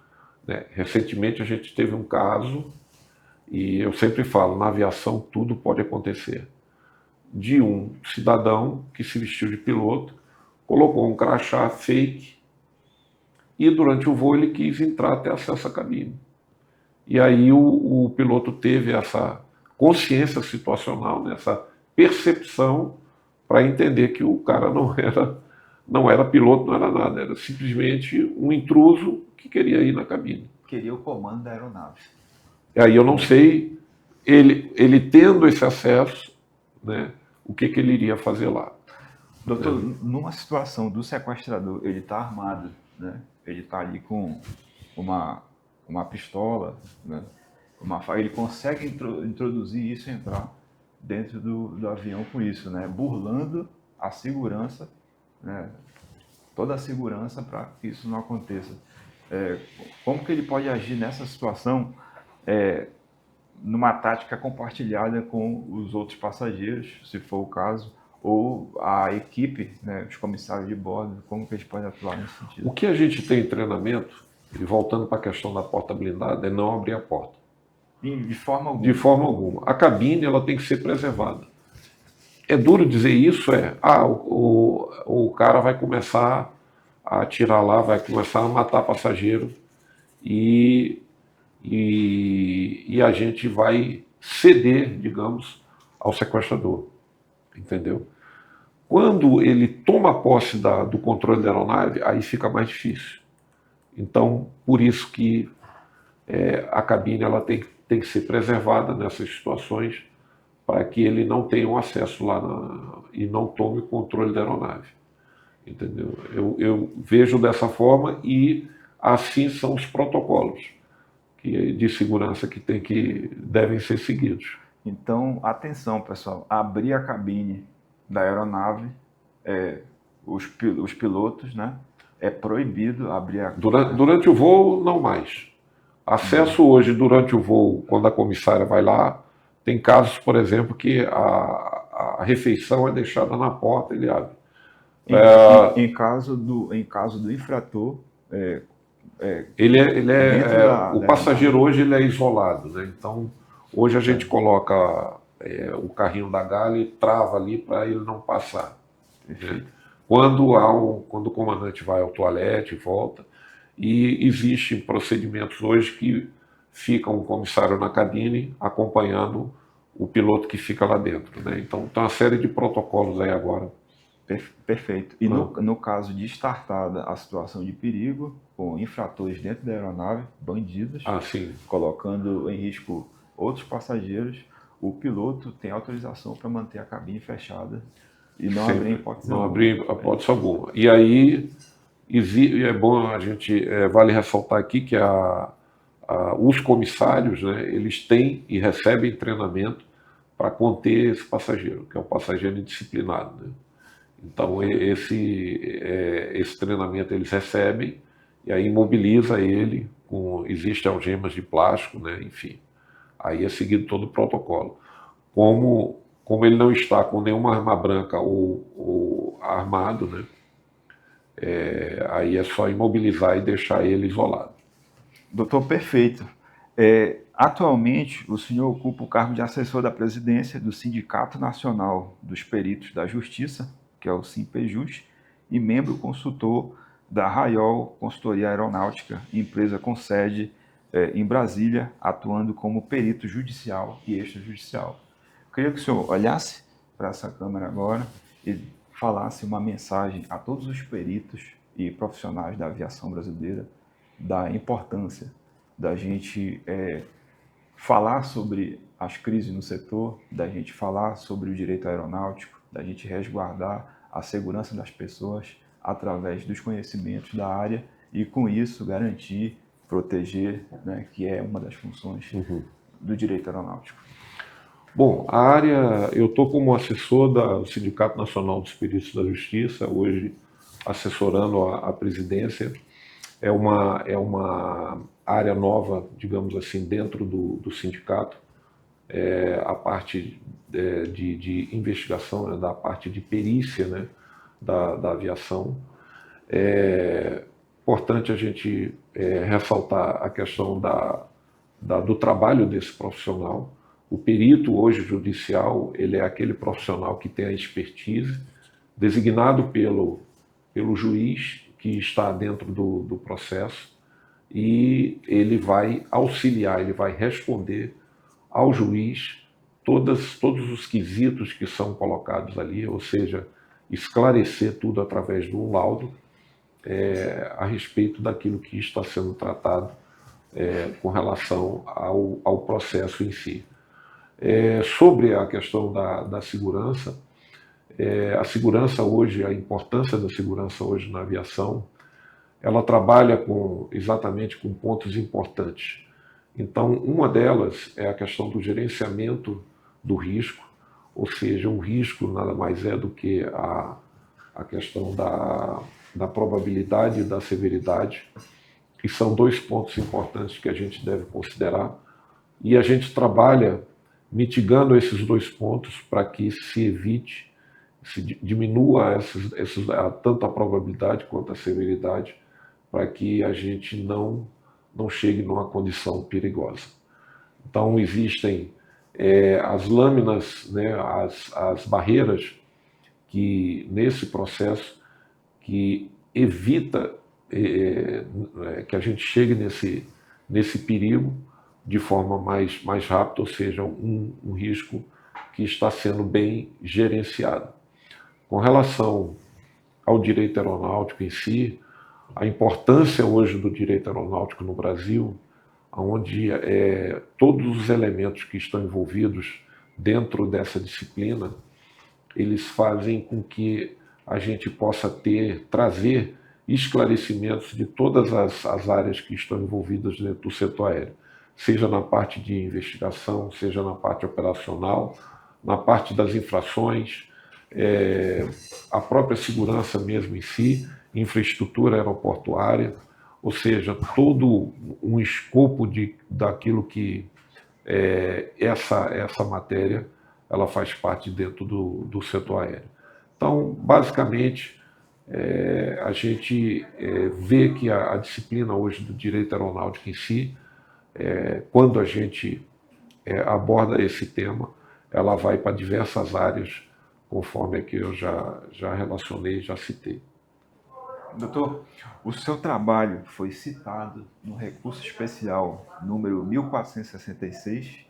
B: né? Recentemente a gente teve um caso, e eu sempre falo, na aviação tudo pode acontecer, de um cidadão que se vestiu de piloto, colocou um crachá fake e durante o voo ele quis entrar, ter acesso à cabine. E aí o piloto teve essa consciência situacional, né, essa percepção para entender que o cara não era piloto, não era nada, era simplesmente um intruso que queria ir na cabine.
A: Queria o comando da aeronave.
B: E aí eu não sei, ele tendo esse acesso, né, o que ele iria fazer lá.
A: Doutor, numa situação do sequestrador, ele está armado, né? Ele está ali com uma pistola, né? Uma faca, ele consegue introduzir isso e entrar dentro do avião com isso, né? Burlando a segurança, né? Toda a segurança para que isso não aconteça. Como que ele pode agir nessa situação, numa tática compartilhada com os outros passageiros, se for o caso, ou a equipe, né, os comissários de bordo, como que eles podem atuar nesse sentido?
B: O que a gente tem em treinamento, e voltando para a questão da porta blindada, é não abrir a porta.
A: De forma alguma?
B: De forma alguma. A cabine ela tem que ser preservada. É duro dizer isso, o cara vai começar a atirar lá, vai começar a matar passageiro e, e a gente vai ceder, digamos, ao sequestrador, entendeu? Quando ele toma posse do controle da aeronave, aí fica mais difícil. Então, por isso que a cabine ela tem que ser preservada nessas situações para que ele não tenha um acesso lá e não tome o controle da aeronave. Entendeu? Eu vejo dessa forma e assim são os protocolos de segurança que devem ser seguidos.
A: Então, atenção, pessoal, abrir a cabine da aeronave, os pilotos, né? É proibido abrir a...
B: Durante o voo, não mais. Acesso hoje, durante o voo, quando a comissária vai lá, tem casos, por exemplo, que a refeição é deixada na porta, ele abre.
A: Em caso do infrator,
B: o passageiro hoje ele é isolado, né? Então, hoje a gente coloca o carrinho da galha e trava ali para ele não passar. Né? Quando o comandante vai ao toalete e volta, e existem procedimentos hoje que fica um comissário na cabine acompanhando o piloto que fica lá dentro, né? Então, tem uma série de protocolos aí agora.
A: Perfeito. E no caso de startada a situação de perigo, com infratores dentro da aeronave, bandidos, colocando em risco outros passageiros, o piloto tem autorização para manter a cabine fechada e não abrir hipótese alguma.
B: Não abrir hipótese alguma. E aí, é bom a gente, vale ressaltar aqui que os comissários, né, eles têm e recebem treinamento para conter esse passageiro, que é o passageiro indisciplinado, né? Então, esse treinamento eles recebem e aí imobiliza ele, existem algemas de plástico, né? Enfim, aí é seguido todo o protocolo. Como ele não está com nenhuma arma branca ou armado, né? Aí é só imobilizar e deixar ele isolado.
A: Doutor, perfeito. Atualmente, o senhor ocupa o cargo de assessor da presidência do Sindicato Nacional dos Peritos da Justiça, que é o Simpejust, e membro consultor da Raiol Consultoria Aeronáutica, empresa com sede em Brasília, atuando como perito judicial e extrajudicial. Eu queria que o senhor olhasse para essa câmera agora e falasse uma mensagem a todos os peritos e profissionais da aviação brasileira da importância da gente falar sobre as crises no setor, da gente falar sobre o direito aeronáutico, da gente resguardar a segurança das pessoas através dos conhecimentos da área e, com isso, garantir, proteger, né, que é uma das funções do direito aeronáutico.
B: Bom, eu estou como assessor do Sindicato Nacional dos Peritos da Justiça, hoje assessorando a presidência. É uma área nova, digamos assim, dentro do sindicato. A parte de investigação, né, da parte de perícia, né, da aviação. É importante a gente ressaltar a questão do trabalho desse profissional. O perito hoje judicial, ele é aquele profissional que tem a expertise, designado pelo juiz que está dentro do processo, e ele vai auxiliar, ele vai responder ao juiz todos os quesitos que são colocados ali, ou seja, esclarecer tudo através de um laudo a respeito daquilo que está sendo tratado com relação ao processo em si. Sobre a questão da segurança, a segurança hoje, a importância da segurança hoje na aviação, ela trabalha exatamente com pontos importantes. Então, uma delas é a questão do gerenciamento do risco, ou seja, o risco nada mais é do que a questão da probabilidade e da severidade, que são dois pontos importantes que a gente deve considerar, e a gente trabalha mitigando esses dois pontos para que se evite, se diminua tanto a probabilidade quanto a severidade, para que a gente não chegue numa condição perigosa. Então, existem as lâminas, né, as barreiras que, nesse processo, que evita que a gente chegue nesse perigo de forma mais rápida, ou seja, um risco que está sendo bem gerenciado. Com relação ao direito aeronáutico em si, a importância hoje do direito aeronáutico no Brasil, onde todos os elementos que estão envolvidos dentro dessa disciplina, eles fazem com que a gente possa trazer esclarecimentos de todas as áreas que estão envolvidas dentro do setor aéreo, seja na parte de investigação, seja na parte operacional, na parte das infrações, a própria segurança mesmo em si, infraestrutura aeroportuária, ou seja, todo um escopo daquilo que essa matéria ela faz parte dentro do setor aéreo. Então, basicamente, a gente vê que a disciplina hoje do direito aeronáutico em si, quando a gente aborda esse tema, ela vai para diversas áreas, conforme que eu já relacionei, já citei.
A: Doutor, o seu trabalho foi citado no recurso especial número 1466,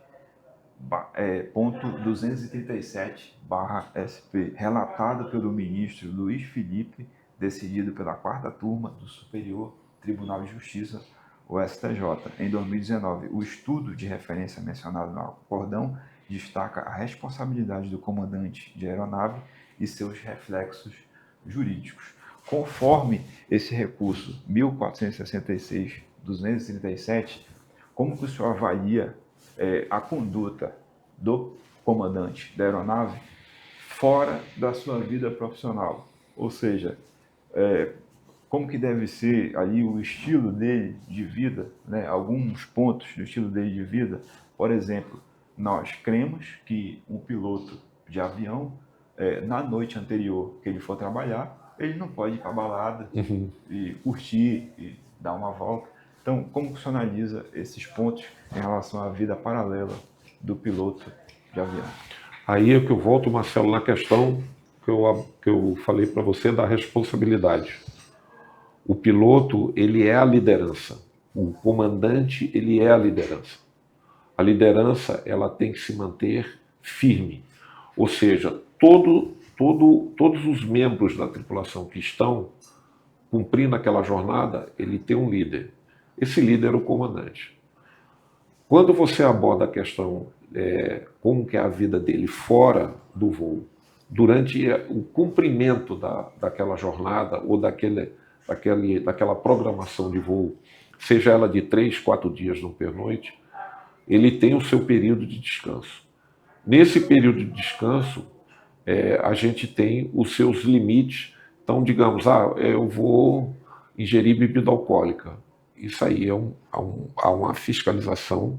A: ponto 237/SP, relatado pelo ministro Luiz Felipe, decidido pela 4ª Turma do Superior Tribunal de Justiça, o STJ, em 2019. O estudo de referência mencionado no acórdão destaca a responsabilidade do comandante de aeronave e seus reflexos jurídicos. Conforme esse recurso 1466/237, como que o senhor avalia a conduta do comandante da aeronave fora da sua vida profissional? Ou seja, como que deve ser aí o estilo dele de vida, né? Alguns pontos do estilo dele de vida. Por exemplo, nós cremos que um piloto de avião, na noite anterior que ele for trabalhar, ele não pode ir para a balada e curtir e dar uma volta. Então, como que o senhor analisa esses pontos em relação à vida paralela do piloto de avião?
B: Aí é que eu volto, Marcelo, na questão que eu falei para você da responsabilidade. O piloto, ele é a liderança. O comandante, ele é a liderança. A liderança, ela tem que se manter firme. Ou seja, todos os membros da tripulação que estão cumprindo aquela jornada, ele tem um líder. Esse líder é o comandante. Quando você aborda a questão como que é a vida dele fora do voo, durante o cumprimento daquela jornada ou daquela programação de voo, seja ela de 3, 4 dias no pernoite, ele tem o seu período de descanso. Nesse período de descanso, a gente tem os seus limites. Então, digamos, eu vou ingerir bebida alcoólica. Isso aí há uma fiscalização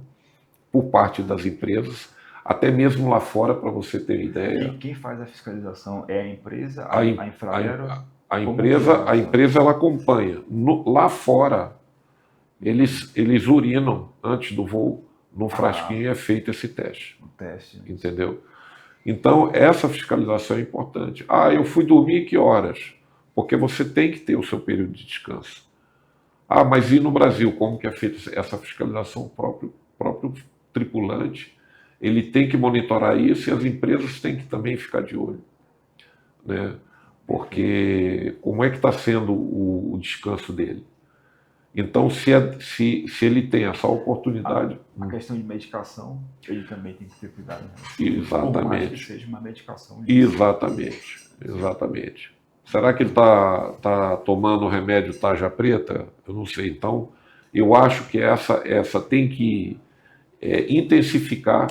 B: por parte das empresas, até mesmo lá fora, para você ter ideia.
A: E quem faz a fiscalização é a empresa,
B: a
A: Infraero?
B: A empresa ela acompanha. Lá fora, eles urinam antes do voo, no frasquinho é feito esse teste.
A: O teste.
B: Entendeu? Então, essa fiscalização é importante. Eu fui dormir que horas? Porque você tem que ter o seu período de descanso. Mas e no Brasil, como que é feita essa fiscalização? O próprio tripulante, ele tem que monitorar isso e as empresas têm que também ficar de olho, né? Porque como é que está sendo o descanso dele? Então, se ele tem essa oportunidade...
A: A questão de medicação, ele também tem que ter cuidado. Né?
B: Exatamente.
A: Por mais que seja uma medicação.
B: Exatamente. Será que ele está tomando remédio tarja preta? Eu não sei. Então, eu acho que essa tem que intensificar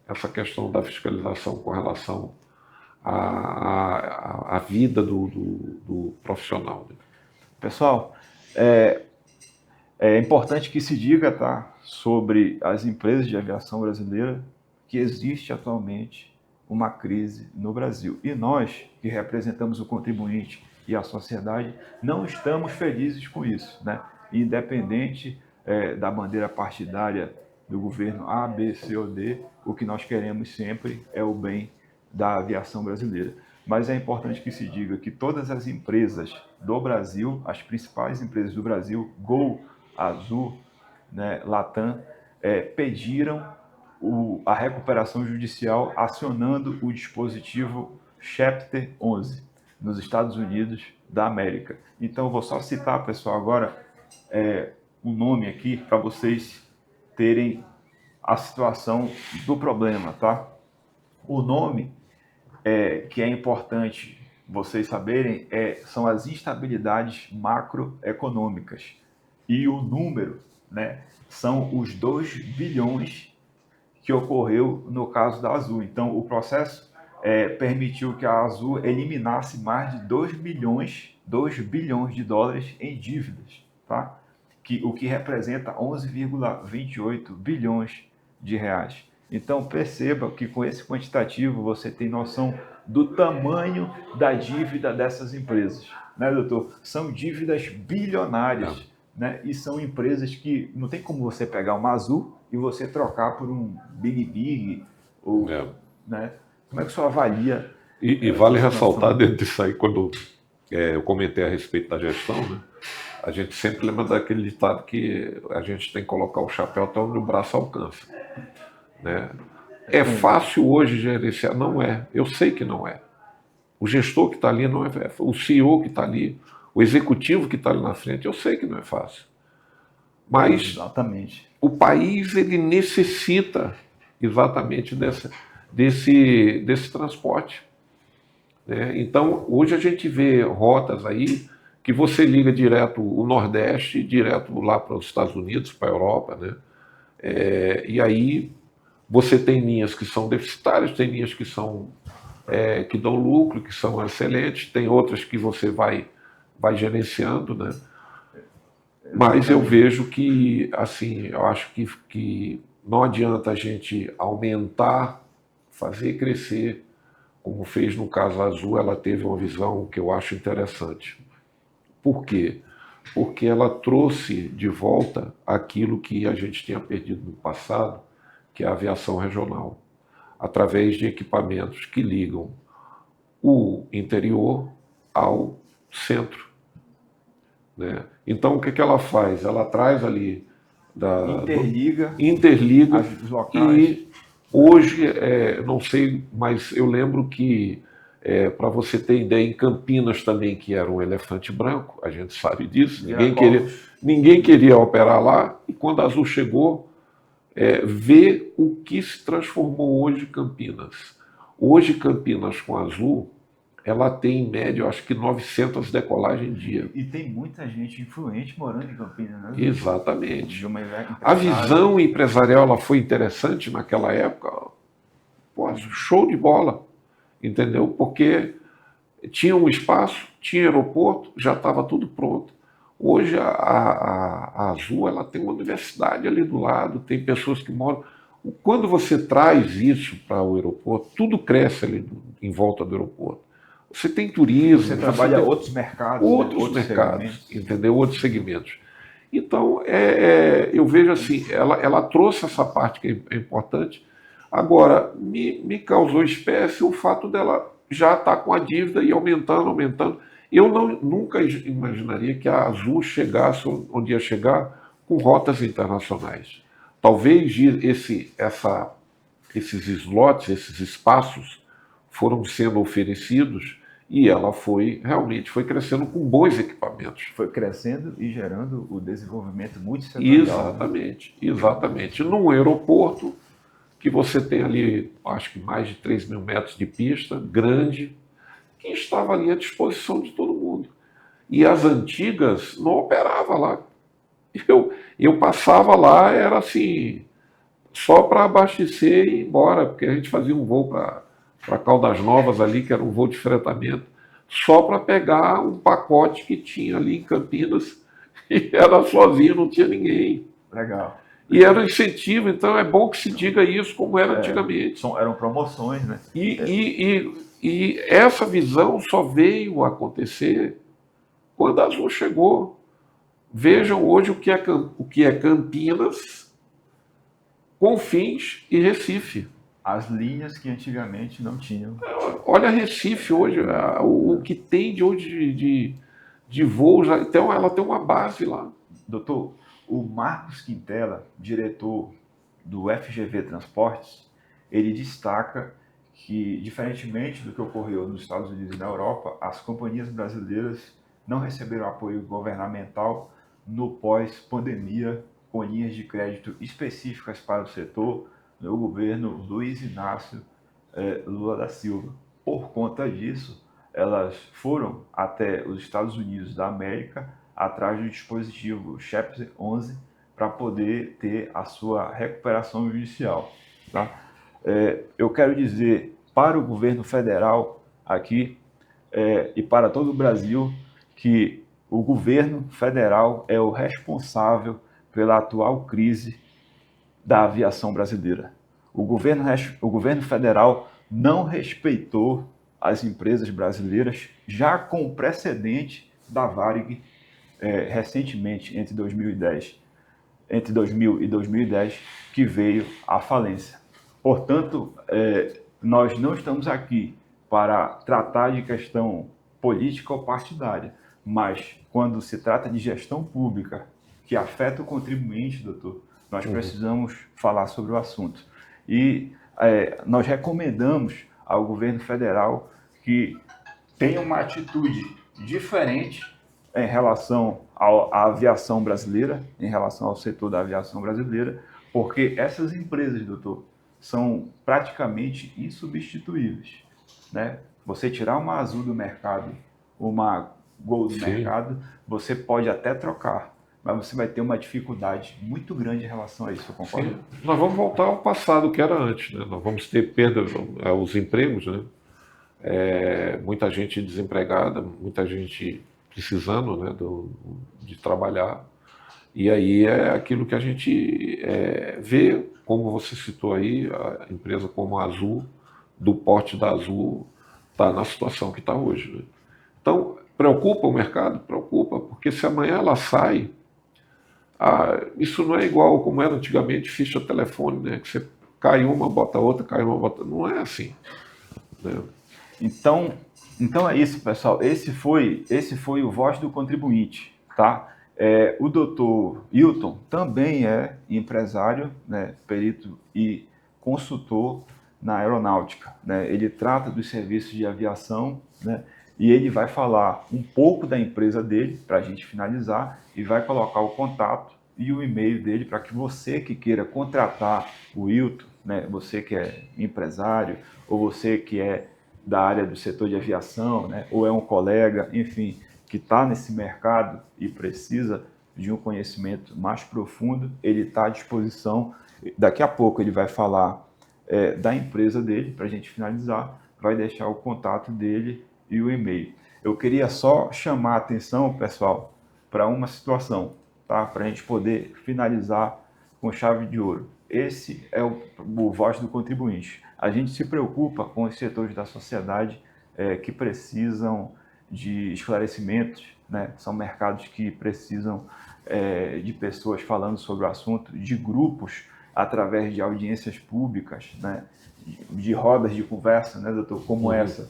B: essa questão da fiscalização com relação à vida do profissional.
A: Pessoal, é importante que se diga, tá, sobre as empresas de aviação brasileira, que existe atualmente uma crise no Brasil. E nós, que representamos o contribuinte e a sociedade, não estamos felizes com isso, né? Independente da bandeira partidária do governo A, B, C ou D, o que nós queremos sempre é o bem da aviação brasileira. mas é importante que se diga que todas as empresas do Brasil, as principais empresas do Brasil, Gol, Azul, né, Latam, pediram a recuperação judicial acionando o dispositivo Chapter 11 nos Estados Unidos da América. Então, eu vou só citar, pessoal, agora o nome aqui para vocês terem a situação do problema, tá? O nome que é importante vocês saberem são as instabilidades macroeconômicas. E o número, né, são os 2 bilhões que ocorreu no caso da Azul. Então, o processo permitiu que a Azul eliminasse mais de 2 bilhões de dólares em dívidas, tá? O que representa 11,28 bilhões de reais. Então, perceba que com esse quantitativo você tem noção do tamanho da dívida dessas empresas, né, doutor? São dívidas bilionárias, né? E são empresas que não tem como você pegar uma Azul e você trocar por um Big, ou, né? Como é que o senhor avalia?
B: E vale ressaltar dentro disso aí, quando eu comentei a respeito da gestão, né? A gente sempre lembra daquele ditado que a gente tem que colocar o chapéu até onde o braço alcança, né? É fácil hoje gerenciar? Não é. Eu sei que não é. O gestor que está ali não é. O CEO que está ali, o executivo que está ali na frente, eu sei que não é fácil. Mas
A: exatamente,
B: o país ele necessita exatamente desse transporte, né? Então, hoje a gente vê rotas aí que você liga direto o Nordeste, direto lá para os Estados Unidos, para a Europa, né? E aí você tem linhas que são deficitárias, tem linhas que são que dão lucro, que são excelentes, tem outras que você vai gerenciando, né? Mas eu vejo que, assim, eu acho que não adianta a gente aumentar, fazer crescer, como fez no caso Azul. Ela teve uma visão que eu acho interessante. Por quê? Porque ela trouxe de volta aquilo que a gente tinha perdido no passado, que é a aviação regional, através de equipamentos que ligam o interior ao centro, né? Então, o que ela faz? Ela traz ali interliga
A: os locais.
B: E hoje, não sei, mas eu lembro que, para você ter ideia, em Campinas também, que era um elefante branco, a gente sabe disso, ninguém queria operar lá, e quando a Azul chegou, ver o que se transformou hoje Campinas. Hoje Campinas com a Azul, ela tem em média, eu acho que 900 decolagens dia.
A: E tem muita gente influente morando em Campinas, né?
B: Exatamente. A visão empresarial ela foi interessante naquela época. Pô, show de bola, entendeu? Porque tinha um espaço, tinha aeroporto, já estava tudo pronto. Hoje a Azul ela tem uma universidade ali do lado, tem pessoas que moram. Quando você traz isso para o aeroporto, tudo cresce ali em volta do aeroporto. Você tem turismo.
A: Você trabalha outros mercados.
B: Outros mercados, entendeu? Outros segmentos. Então, eu vejo assim, ela trouxe essa parte que é importante. Agora, me causou espécie o fato dela já estar com a dívida e aumentando. Eu nunca imaginaria que a Azul chegasse onde ia chegar com rotas internacionais. Talvez esses slots, esses espaços foram sendo oferecidos e ela realmente foi crescendo com bons equipamentos.
A: Foi crescendo e gerando o desenvolvimento multissetorial.
B: Exatamente. Num aeroporto que você tem ali, acho que mais de 3 mil metros de pista, grande, que estava ali à disposição de todo mundo. E as antigas não operavam lá. Eu passava lá, era assim, só para abastecer e ir embora, porque a gente fazia um voo para Caldas Novas ali, que era um voo de fretamento, só para pegar um pacote que tinha ali em Campinas, e era sozinho, não tinha ninguém.
A: Legal.
B: E era um incentivo, então é bom que se diga isso como era antigamente.
A: Eram promoções, né?
B: E essa visão só veio acontecer quando a Azul chegou. Vejam hoje o que é Campinas, Confins e Recife.
A: as linhas que antigamente não tinham.
B: Olha Recife hoje, o que tem de hoje de voos, então ela tem uma base lá.
A: Doutor, o Marcos Quintela, diretor do FGV Transportes, ele destaca que, diferentemente do que ocorreu nos Estados Unidos e na Europa, as companhias brasileiras não receberam apoio governamental no pós-pandemia, com linhas de crédito específicas para o setor, no governo Luiz Inácio Lula da Silva. Por conta disso, elas foram até os Estados Unidos da América atrás do dispositivo Chapter 11 para poder ter a sua recuperação judicial. Tá? Eu quero dizer para o governo federal aqui e para todo o Brasil que o governo federal é o responsável pela atual crise da aviação brasileira. O governo federal não respeitou as empresas brasileiras, já com precedente da Varig recentemente, entre 2000 e 2010, que veio à falência. Portanto, nós não estamos aqui para tratar de questão política ou partidária, mas quando se trata de gestão pública que afeta o contribuinte, doutor, nós precisamos falar sobre o assunto. E nós recomendamos ao governo federal que tenha uma atitude diferente em relação à aviação brasileira, em relação ao setor da aviação brasileira, porque essas empresas, doutor, são praticamente insubstituíveis, né? Você tirar uma Azul do mercado, uma Gol do mercado, você pode até trocar, mas você vai ter uma dificuldade muito grande em relação a isso, eu concordo?
B: Sim. Nós vamos voltar ao passado que era antes, né? Nós vamos ter perda aos empregos, né? Muita gente desempregada, muita gente precisando, né, de trabalhar. E aí é aquilo que a gente vê, como você citou aí, a empresa como a Azul, do porte da Azul, está na situação que está hoje, né? Então, preocupa o mercado? Preocupa, porque se amanhã ela sai, isso não é igual como era antigamente ficha telefone, né? Que você cai uma, bota outra, cai uma, bota... Não é assim, né?
A: Então é isso, pessoal. Esse foi o Voz do Contribuinte, tá? O doutor Hilton também é empresário, né, perito e consultor na aeronáutica, né? Ele trata dos serviços de aviação, né? E ele vai falar um pouco da empresa dele para a gente finalizar e vai colocar o contato e o e-mail dele para que você que queira contratar o Hilton, né, você que é empresário ou você que é da área do setor de aviação, né, ou é um colega, enfim, que está nesse mercado e precisa de um conhecimento mais profundo, ele está à disposição. Daqui a pouco ele vai falar da empresa dele, para a gente finalizar, vai deixar o contato dele e o e-mail. Eu queria só chamar a atenção, pessoal, para uma situação, tá? Para a gente poder finalizar com chave de ouro. Esse é o Voz do Contribuinte. A gente se preocupa com os setores da sociedade que precisam de esclarecimentos, né? São mercados que precisam de pessoas falando sobre o assunto, de grupos através de audiências públicas, né? De rodas de conversa, né, doutor, como essa,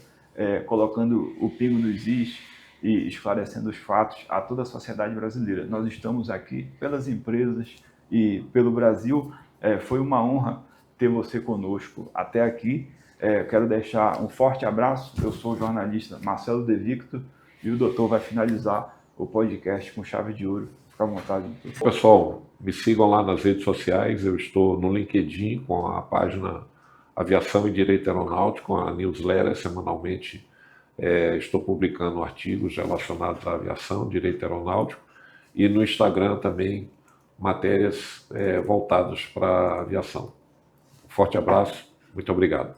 A: colocando o pingo nos is e esclarecendo os fatos a toda a sociedade brasileira. Nós estamos aqui pelas empresas e pelo Brasil. Foi uma honra ter você conosco até aqui. Quero deixar um forte abraço. Eu sou o jornalista Marcelo De Victor e o doutor vai finalizar o podcast com chave de ouro. Fica à vontade, doutor.
B: Pessoal, me sigam lá nas redes sociais. Eu estou no LinkedIn com a página Aviação e Direito Aeronáutico, a newsletter semanalmente. Estou publicando artigos relacionados à aviação, direito aeronáutico, e no Instagram também matérias voltadas para a aviação. Forte abraço, muito obrigado.